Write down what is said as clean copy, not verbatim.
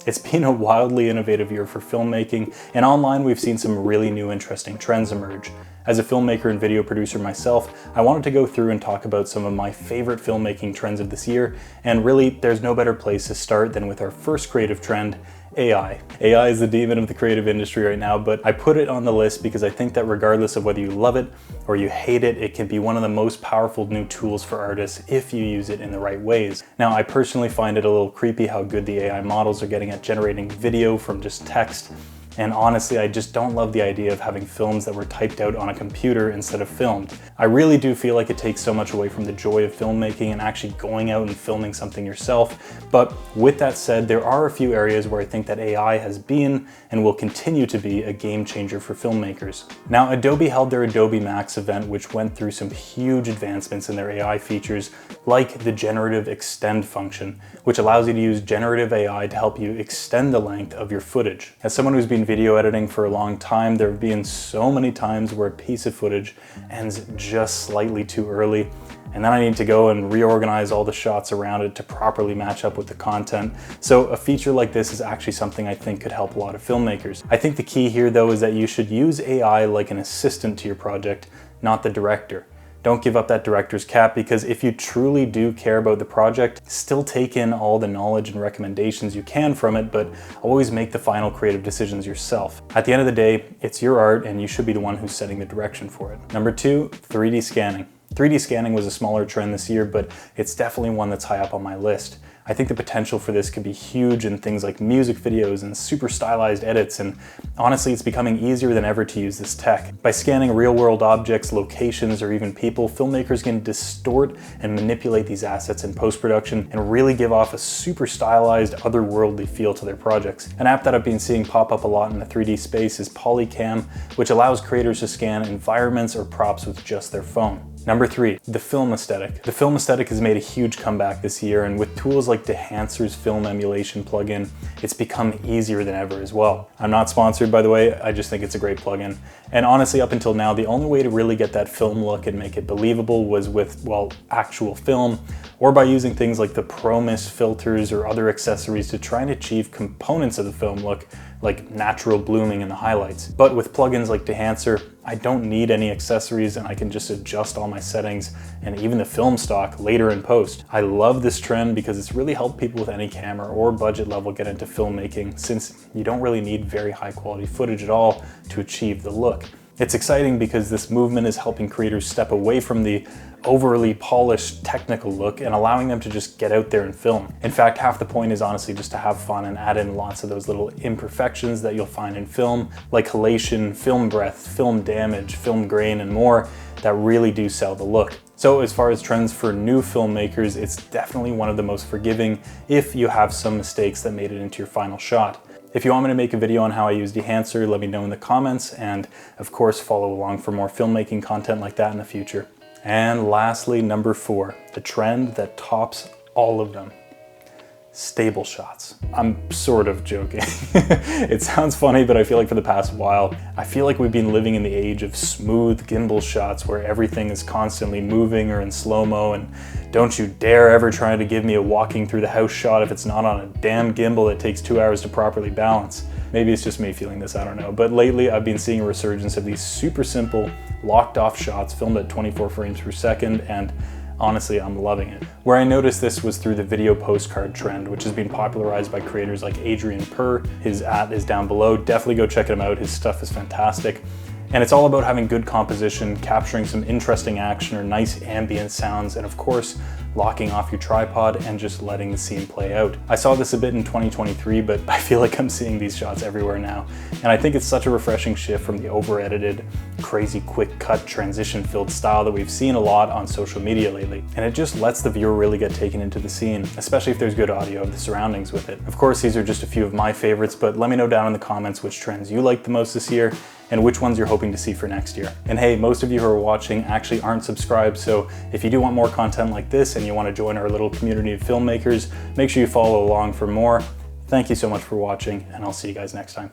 It's been a wildly innovative year for filmmaking, and online we've seen some really new interesting trends emerge. As a filmmaker and video producer myself, I wanted to go through and talk about some of my favorite filmmaking trends of this year, and really there's no better place to start than with our first creative trend, AI. AI is the demon of the creative industry right now, but I put it on the list because I think that regardless of whether you love it or you hate it, it can be one of the most powerful new tools for artists if you use it in the right ways. Now, I personally find it a little creepy how good the AI models are getting at generating video from just text. And honestly, I just don't love the idea of having films that were typed out on a computer instead of filmed. I really do feel like it takes so much away from the joy of filmmaking and actually going out and filming something yourself. But with that said, there are a few areas where I think that AI has been and will continue to be a game changer for filmmakers. Now, Adobe held their Adobe Max event, which went through some huge advancements in their AI features, like the generative extend function, which allows you to use generative AI to help you extend the length of your footage. As someone who's been video editing for a long time, there have been so many times where a piece of footage ends just slightly too early, and then I need to go and reorganize all the shots around it to properly match up with the content. So a feature like this is actually something I think could help a lot of filmmakers. I think the key here though is that you should use AI like an assistant to your project, not the director. Don't give up that director's cap, because if you truly do care about the project, still take in all the knowledge and recommendations you can from it, but always make the final creative decisions yourself. At the end of the day, it's your art and you should be the one who's setting the direction for it. Number 2, 3D scanning. 3D scanning was a smaller trend this year, but it's definitely one that's high up on my list. I think the potential for this could be huge in things like music videos and super stylized edits, and honestly, it's becoming easier than ever to use this tech. By scanning real-world objects, locations, or even people, filmmakers can distort and manipulate these assets in post-production and really give off a super stylized, otherworldly feel to their projects. An app that I've been seeing pop up a lot in the 3D space is Polycam, which allows creators to scan environments or props with just their phone. Number 3, the film aesthetic. The film aesthetic has made a huge comeback this year, and with tools like Dehancer's film emulation plugin, it's become easier than ever as well. I'm not sponsored, by the way, I just think it's a great plugin. And honestly, up until now, the only way to really get that film look and make it believable was with, well, actual film, or by using things like the ProMist filters or other accessories to try and achieve components of the film look, like natural blooming in the highlights. But with plugins like Dehancer, I don't need any accessories and I can just adjust all my settings and even the film stock later in post. I love this trend because it's really helped people with any camera or budget level get into filmmaking, since you don't really need very high quality footage at all to achieve the look. It's exciting because this movement is helping creators step away from the overly polished technical look and allowing them to just get out there and film. In fact, half the point is honestly just to have fun and add in lots of those little imperfections that you'll find in film, like halation, film breath, film damage, film grain, and more, that really do sell the look. So as far as trends for new filmmakers, it's definitely one of the most forgiving if you have some mistakes that made it into your final shot. If you want me to make a video on how I use Dehancer, let me know in the comments, and of course follow along for more filmmaking content like that in the future. And lastly, number 4, the trend that tops all of them. Stable shots. I'm sort of joking. It sounds funny, but I feel like for the past while, I feel like we've been living in the age of smooth gimbal shots where everything is constantly moving or in slow-mo, and don't you dare ever try to give me a walking through the house shot if it's not on a damn gimbal that takes 2 hours to properly balance. Maybe it's just me feeling this, I don't know. But lately I've been seeing a resurgence of these super simple, locked off shots filmed at 24 frames per second, and honestly, I'm loving it. Where I noticed this was through the video postcard trend, which has been popularized by creators like Adrian Per. His @ is down below. Definitely go check him out. His stuff is fantastic. And it's all about having good composition, capturing some interesting action or nice ambient sounds, and of course, locking off your tripod and just letting the scene play out. I saw this a bit in 2023, but I feel like I'm seeing these shots everywhere now. And I think it's such a refreshing shift from the over-edited, crazy quick cut, transition-filled style that we've seen a lot on social media lately. And it just lets the viewer really get taken into the scene, especially if there's good audio of the surroundings with it. Of course, these are just a few of my favorites, but let me know down in the comments which trends you like the most this year and which ones you're hoping to see for next year. And hey, most of you who are watching actually aren't subscribed, so if you do want more content like this and you want to join our little community of filmmakers, make sure you follow along for more. Thank you so much for watching, and I'll see you guys next time.